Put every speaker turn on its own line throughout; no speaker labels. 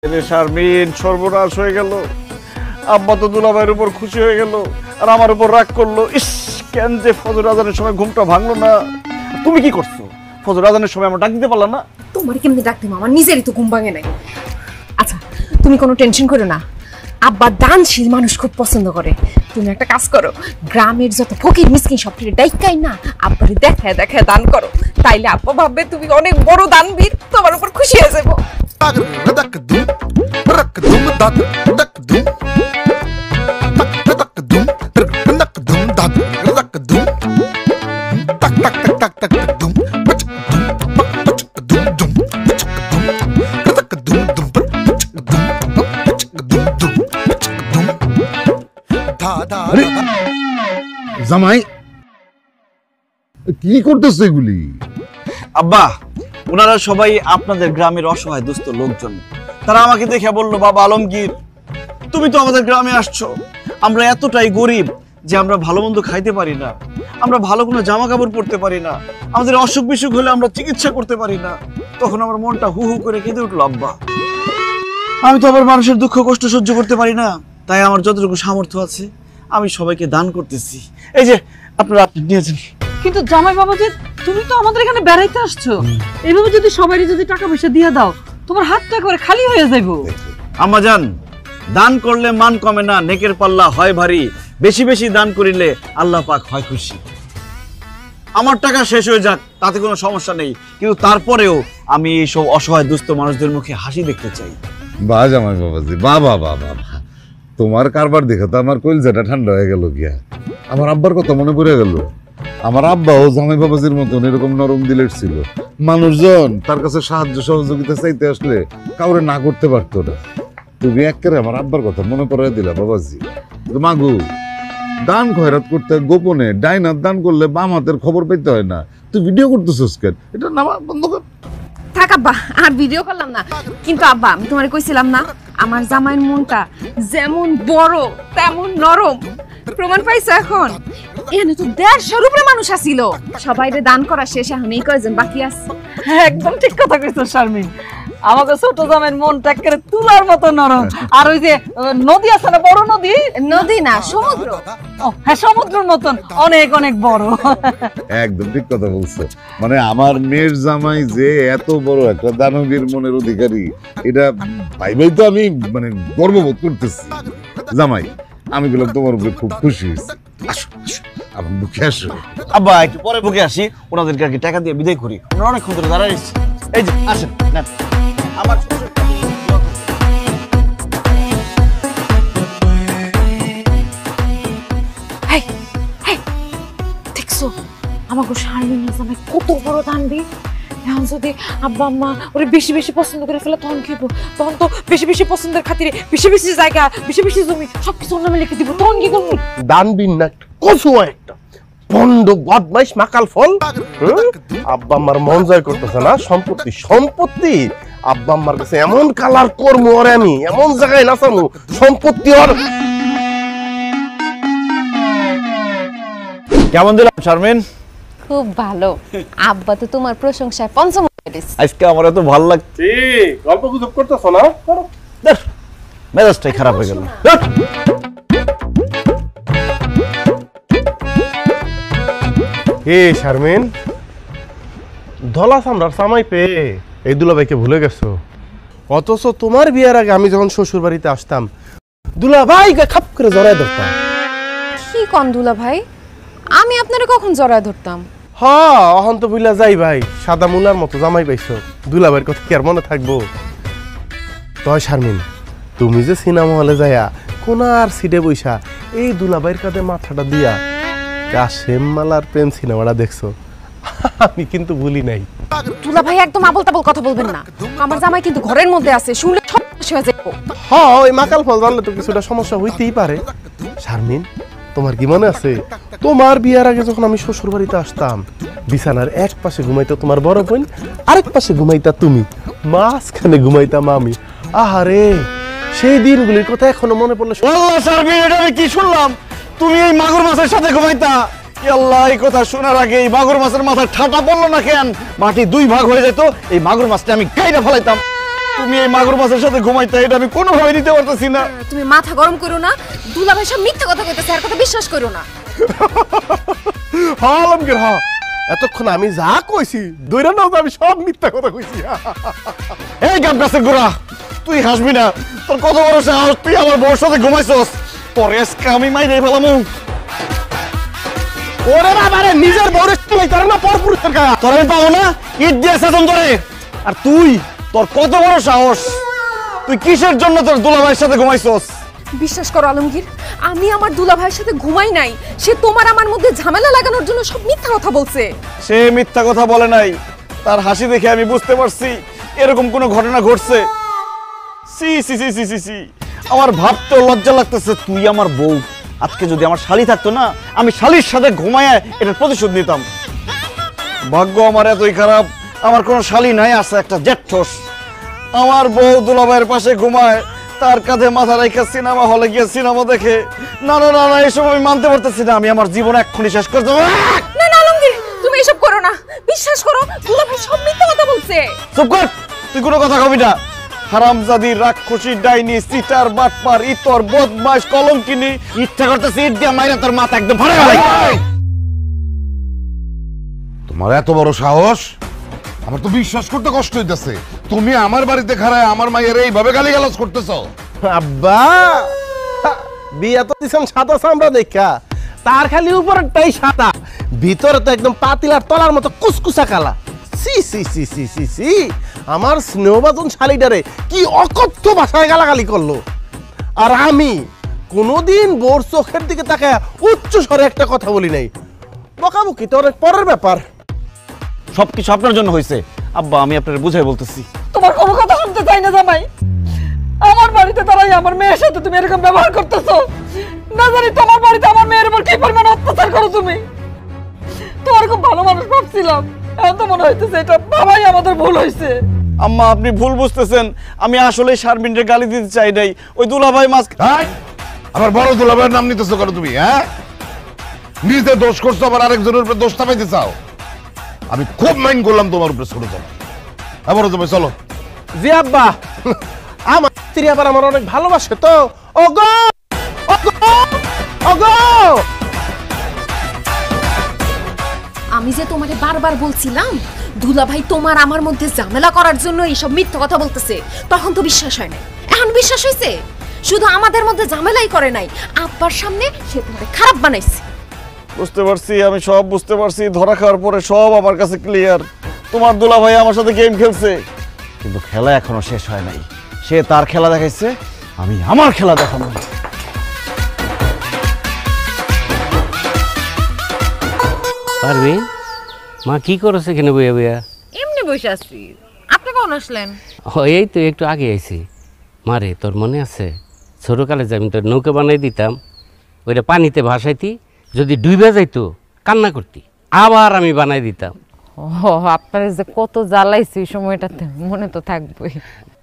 শারমিন সর্বনাশ হয়ে গেল। আব্বা তো দুলাভাইয়ের উপর খুশি হয়ে গেল আর আমার উপর রাগ করলো। ইস, কেন যে ফজর আজানের সময় ঘুমটা ভাঙলো না। তুমি কি করছো? ফজর আজানের সময় আমার ডাক দিতে পারলা না?
তোমার কেমনি ডাক দিম, আমার নিজেরই তো ঘুম ভাঙে নাই। আচ্ছা তুমি কোনো টেনশন করো না, আব্বা দানশীল মানুষ খুব পছন্দ করে। তুমি একটা কাজ করো, গ্রামের যত ফকির মিসকিন সব ডাইকাই না আব্বারে দেখায় দেখায় দান করো, তাইলে আব্বা ভাববে তুমি অনেক বড় দানবীর, তোমার উপর খুশি হয়ে যাবো।
জামাই কি করতেছ এগুলি?
আব্বা, ওনারা সবাই আপনাদের গ্রামের অসহায় দুস্থ লোকজন। তারা আমাকে দেখে বলল, বাবা আলমগীর, তুমি তো আমাদের গ্রামে আসছো, আমরা এতটাই গরিব যে আমরা ভালো মন্দ খাইতে পারি না, আমরা ভালো কোনো জামা কাপড় পরতে পারি না, আমাদের অসুখ বিসুখ হলে আমরা চিকিৎসা করতে পারি না। তখন আমার মনটা হু হু করে কেঁদে উঠলো। আব্বা, আমি তো আবার মানুষের দুঃখ কষ্ট সহ্য করতে পারি না, তাই আমার যতটুকু সামর্থ্য আছে আমি সবাইকে দান করতেছি। এই যে আপনারা নিয়েছেন।
কিন্তু জামাই বাবাজি, তুমি তো আমাদের এখানে বেড়াইতে আসছো, এইভাবে যদি সবাই যদি টাকা পয়সা দিয়ে দাও, তোমার হাতটা একবারে খালি হয়ে যাইবো।
আম্মা জান, দান করলে মান কমে না, নেকের পাল্লা হয় ভারী। বেশি বেশি দান করিলে আল্লাহ পাক হয় খুশি। আমার টাকা শেষ হয়ে যাক তাতে কোনো সমস্যা নেই, কিন্তু তারপরেও আমি এইসব অসহায় দুস্থ মানুষদের মুখে হাসি দেখতে চাই।
বাহ জামাই বাবাজি, বাবা বাবা, তোমার কারবার দেখে তো আমার কলিজাটা ঠান্ডা হয়ে গেল। গিয়া আমার আব্বার কথা মনে পড়ে গেল। আমার আব্বাও জামাই বাবাজির মতন এরকম নরম দিলের ছিল। মানুষজন তার কাছে সাহায্য সহযোগিতা চাইতে আসলে কাউরে না করতে পারতো না। তুমি একেবারে আমার আব্বার কথা মনে পড়ে দিলা বাবাজি। মাগু, দান খয়রাত করতে গোপনে ডাইনার দান করলে বাম হাতের খবর পেতে হয় না। তুই ভিডিও করতেছিস কেন? এটা নামা বন্ধ কর।
থাক আব্বা, আর ভিডিও করলাম না। কিন্তু আব্বা, আমি তোমারে কইছিলাম না আমার জামাইয়ের মনটা যেমন বড় তেমন নরম। প্রমাণ পাইছো এখন? এখানে তো 150 উপরে মানুষ আসিল, সবাইরে দান করা শেষ, এখন এই কয়জন বাকি আছে।
একদম ঠিক কথা কইছো শারমিন, আমাকে ছোট জামাইয়ের মনটা একেবারে তুলার মতো নরম। আর ওই যে নদী আছে না, বড় নদী,
নদী না সমুদ্র।
ও হ্যাঁ, সমুদ্রের মতন অনেক অনেক বড়।
একদম ঠিক কথা বলছো। মানে আমার মেয়ের জামাই যে এত বড় একটা দানবীর মনের অধিকারী, এটা ভাইভাই তো আমি মানে গর্ববোধ করতেছি। জামাই, আমি বললাম তোমার উপরে খুব খুশি হয়েছি। আসো আসো, আমার বুকে আসো।
আব্বা, একটু পরে বুকে আসি, ওনাদেরকে আগে টাকা দিয়ে বিদায় করি। ওনারা অনেকক্ষণ ধরে দাঁড়ায় এসেছি। এই যে আসেন না, আমার
দেখছো আমাকে শারমিন জামাই কত বড় দানবীর। এখন যদি আব্বা আম্মা ওরে বেশি বেশি পছন্দ করে ফেলে তখন কি হবো? তখন তো বেশি বেশি পছন্দের খাতিরে বেশি বেশি জায়গা, বেশি বেশি জমি সবকিছু ওর নামে লিখে দিব, তখন কি করবো?
দানবীর না, কচুয়া একটা বন্ড বদমাইশ মাকাল ফল। আব্বা আম্মার মন জয় করতেছে না, সম্পত্তি সম্পত্তি। আব্বা আম্মার কাছে এমন কালার করবো ওরে, আমি এমন জায়গায় নাচামু সম্পত্তি ওর।
কেমন দিলাম শারমিন?
খুব ভালো। আব্বা তো তোমার প্রশংসায় পঞ্চম হয়ে গেছে।
আজকে আমার এত ভালো লাগছে।
গল্প গুজব করতেছো না?
মেজাজটাই খারাপ হয়ে গেল।
হে শারমিন, ধলা সামরার সামাই পেয়ে এই দুলাভাইকে ভুলে গেছো। অথচ তোমার বিয়ের আগে আমি যখন শ্বশুর বাড়িতে আসতাম, দুলাভাইকে খাপ করে জড়ায় ধরতাম।
কি কন দুলা ভাই, আমি আপনারে কখন জড়ায় ধরতাম?
হ্যাঁ, অহন তো বুইলা যাই ভাই, সাদা মুলার মতো জামাই পাইছো। দুলাভাইয়ের কথা কি আর মনে থাকবো? তয় শারমিন, তুমি যে সিনেমা হলে যাইয়া কোনার সিটে বইসা এই দুলাভাইয়ের কাঁধে মাথাটা দিয়া কাশেম মালার প্রেম সিনেমাটা দেখছো, আমি কিন্তু ভুলি নাই।
দুলা ভাই একদম আবল তাবল কথা বলবেন না, আমার জামাই কিন্তু ঘরের মধ্যে আছে, শুনলে সব শেষ হয়ে যাবে।
হ্যাঁ, ওই মাকাল ফল জানলে তো কিছুটা সমস্যা হইতেই পারে। শারমিন, তোমার কি মনে আছে তোমার বিয়ার আগে যখন আমি শ্বশুর বাড়িতে আসতাম, বিছানার এক পাশে ঘুমাইতো তোমার বড় বোন, আরেক পাশে ঘুমাইতা তুমি, মাঝখানে ঘুমাইতাম আমি। আহারে, সেই দিনগুলির কথা এখনো মনে পড়লে।
শারমিন, এটা আমি কি শুনলাম? তুমি এই মাগুর মাছের সাথে ঘুমাইতা? আল্লাহ, এই কথা শোনার আগে এই মাগুর মাছের মাথায় ঠাটা পড়লো না কেন? মাটি দুই ভাগ হয়ে যেত, এই মাগুর মাছটা আমি কাইটা ফেলাইতাম। তুমি এই মাগুর মাছের সাথে ঘুমাইতে, এটা আমি কোনোভাবে নিতে পারতেছি না।
তুমি মাথা গরম করো না, দুলাভাই সব মিথ্যা কথা কইতেছে, আর কথা বিশ্বাস করো না।
হ্যাঁ আলমগীর, হ্যাঁ এতক্ষণ আমি যা কইছি দৈরা নাও, আমি সব মিথ্যা কথা কইছি।
এই গাব গাছের গোড়া, তুই হাসবি না। তোর কত বড় সাহস, তুই আমার বউর সাথে ঘুমাইছস। তোর আজকে আমি মাইরে ফেলামু।
ওরে বাবা রে, নিজের বউরে তুই তার না পরপুরুষের গায়ে।
তোর আমি পাবো না, ইট দিয়ে সেতন ধরে। আর তুই, তোর কত বড় সাহস, তুই কিসের জন্য তোর দুলাভাইয়ের সাথে ঘুমাইছস?
বিশ্বাস করো আলমগীর, আমি আমার দুলাভাইয়ের সাথে ঘুমাই নাই। সে তোমার আমার মধ্যে ঝামেলা লাগানোর জন্য সব মিথ্যা কথা বলছে।
সে মিথ্যা কথা বলে নাই, তার হাসি দেখে আমি বুঝতে পারছি এরকম কোনো ঘটনা ঘটছে। সি সি সি সি সি সি, আমার ভাবতে লজ্জা লাগতেছে। তুই আমার বউ, আজকে যদি আমার শালি থাকতো না, আমি শালির সাথে ঘুমায় এটার প্রতিশোধ নিতাম। ভাগ্য আমার এতই খারাপ, আমার কোনো শালি নাই, আছে একটা জেঠঠোস। আমার বউ দুলাভাইয়ের পাশে ঘুমায়, তার কাঁধে মাথা রেখে সিনেমা হলে গিয়ে সিনেমা দেখে। না না না না, এসব আমি মানতে পারতেছি না। আমি আমার জীবন এক্ষুনি শেষ করে দেবো।
না না আলমগীর, তুমি এসব করো না। বিশ্বাস করো, দুলাভাই সব মিথ্যা কথা বলছে।
চুপ কর, তুই কোনো কথা কবি না। হারামজাদি, রাক্ষসী, ডাইনি, সিটার, বাটপার, ইতর, বদমাশ, কলঙ্কিনী, ইচ্ছা করতেছে ইট দিয়ে মাইরা তোর মাথা একদম ফাড়া গেল।
তোমার এত বড় সাহস, আমার তো বিশ্বাস করতে কষ্ট হইতেছে। তুমি আমার বাড়িতে খাড়ায় আমার মায়ের এইভাবে গালিগালাজ করতেছ।
আব্বা, বিয়া তো দিছেন সাদা চামড়া দেখা, তার খালি উপরটাই সাদা, ভিতরে তো একদম পাতিলার তলার মতো কুসকুসা কালা। সি সি সি সি সি সি, আমার স্নেহবাদন শালিটারে কি অকথ্য ভাষায় গালাগালি করলো। আর আমি কোনোদিন বোর চোখের দিকে তাকায় উচ্চ স্বরে একটা কথা বলি নাই। বকাবকি তো অনেক পরের ব্যাপার।
সবকিছু আপনার জন্য হয়েছে আব্বা, আমি আপনার বুঝাই বলতেছি।
তোমার কোনো কথা শুনতে চাই না জামাই। আমার বাড়িতে দাঁড়াই আমার মেয়ের সাথে তুমি এরকম ব্যবহার করতেছো। না জানি তোমার বাড়িতে আমার মেয়ের উপর কি পরিমাণ অত্যাচার করো তুমি। তোমার খুব ভালো মানুষ ভাবছিলাম, এখন তো মনে হইতেছে এটা বাবাই আমাদের ভুল হয়েছে।
আম্মা, আপনি ভুল বুঝতেছেন। আমি আসলে শারমিনরে গালি দিতে চাই নাই। ওই দুলাভাই মাছ
আমার বড় দুলাভাইয়ের নাম নিতেছো কেন তুমি? হ্যাঁ, নিজে দোষ করছো, আবার আরেকজনের উপরে দোষ চাপাইতে চাও। আমি খুব মাইন্ড করলাম তোমার উপরে ছোট জামাই। আবার তুমি চলো।
জি আব্বা, আমার স্ত্রী আবার আমার অনেক ভালোবাসে তো। ওগো ওগো ওগো,
আমি যে তোমারে বারবার বলছিলাম দুলাভাই তোমার আমার মধ্যে ঝামেলা করার জন্য এইসব মিথ্যা কথা বলতেছে, তখন তো বিশ্বাস হয় না। এখন বিশ্বাস হয়েছে। শুধু আমাদের মধ্যে ঝামেলাই করে নাই, আব্বার সামনে সে তোমারে খারাপ বানাইছে।
বুঝতে পারছি, আমি সব বুঝতে পারছি। ধরা খাওয়ার পরে সব আমার কাছে ক্লিয়ার। তোমার দুলাভাই আমার সাথে গেম খেলছে, কিন্তু খেলা এখনো শেষ হয় নাই। সে তার খেলা দেখাইছে, আমি আমার খেলা দেখাবো।
পারবেন মা কি করেছে এখানে বইয়া বইয়া?
এমনি বসে আছি। আপনি কখন আসলেন?
এই তো একটু আগে আইছি। মারে, তোর মনে আছে ছোটকালে যে আমি তোর নৌকা বানাই দিতাম, ওইটা পানিতে ভাসাইতি, যদি ডুবে যাইতো কান্না করতি, আবার আমি বানাই দিতাম।
ও আপনার যে কত জ্বালাইছি ওই সময়টাতে, মনে তো থাকবেই।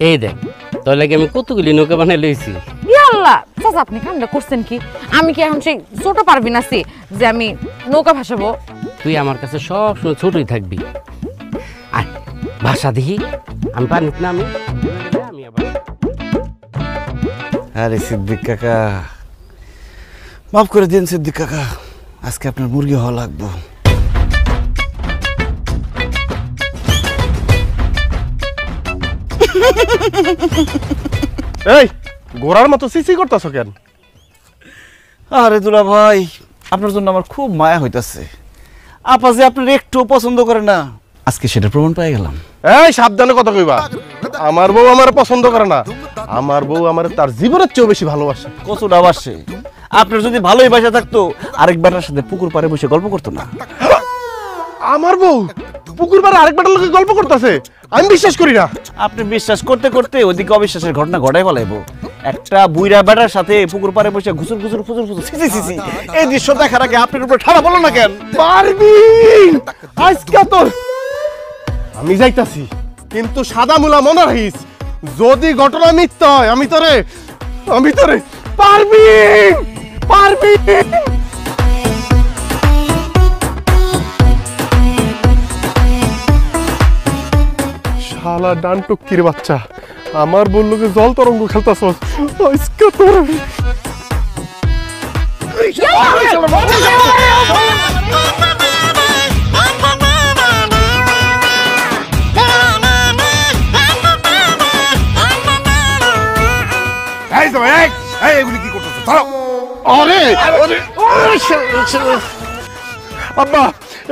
এই দেখ, তোর লাগে আমি কতগুলি নৌকা বানাই লইছি।
আল্লাহ চাচা, আপনি কামটা করছেন কি? আমি কি এখন সেই ছোট পারবি না সে যে আমি নৌকা ভাসাবো?
তুই আমার কাছে সব সময় ছোটই থাকবি। আর ভাষা দেখি, আমি পানিতে নামি আমি আবার।
আরে সিদ্দিক কাকা, মাফ করে দিন সিদ্দিক কাকা, আজকে আপনার মুরগি হওয়া লাগবো।
এই গোড়ার মতো সিসি করতেছ কেন?
আরে দুলা ভাই, আপনার জন্য আমার খুব মায়া হইতাছে। আপা যে আপনার একটু পছন্দ করে না, আজকে সেটা প্রমাণ পেয়ে গেলাম।
এই সাবধানে কথা কইবা। আমার বউ আমার পছন্দ করে না, আমার বউ আমার তার জীবনের চেয়েও বেশি ভালোবাসে।
কচুটা বাসে। আপনার যদি ভালোই বাসা থাকতো, আরেক বেটার সাথে পুকুর পাড়ে বসে গল্প করতো না।
আমার বউ পুকুর পাড়ে আরেক বেটার লোকে গল্প করতেছে? আমি বিশ্বাস করি না।
আপনি বিশ্বাস করতে করতে ওইদিকে অবিশ্বাসের ঘটনা ঘটাই ফেলাইবো। একটা বুইরা বেটার সাথে পুকুর পাড়ে বসে ঘুসুর ঘুসুর ফুসুর ফুসুর ছি ছি ছি, এই দৃশ্য দেখার আগে আপনার উপর ঠাড়া বলো না কেন?
পারবি আজকে তোর আমি যাইতাছি, কিন্তু সাদা মুলা মনে রাখিস, যদি ঘটনা মিথ্যা হয় আমি তোরে পারবি পারবি। শালা ডানটুকির বাচ্চা আমার বললোকে জল তরঙ্গ খেলতাছস আজকে তোর
এই তো এই এগুলি কি করতেছ ধরো
আরে আব্বা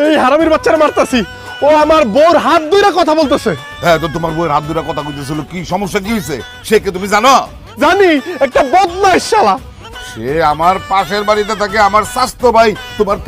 এই হারামির বাচ্চারা মারতাছি ও আমার বউর হাত ধরে কথা বলতেছে
হ্যাঁ তো তোমার বউয়ের হাত ধরে কথা কইতেছিল কি সমস্যা কি হয়েছে সে কে তুমি জানো
জানি একটা বদমাইশ শালা
সে আমার পাশের বাড়িতে থাকে আমার স্বাস্থ্য ভাই তোমার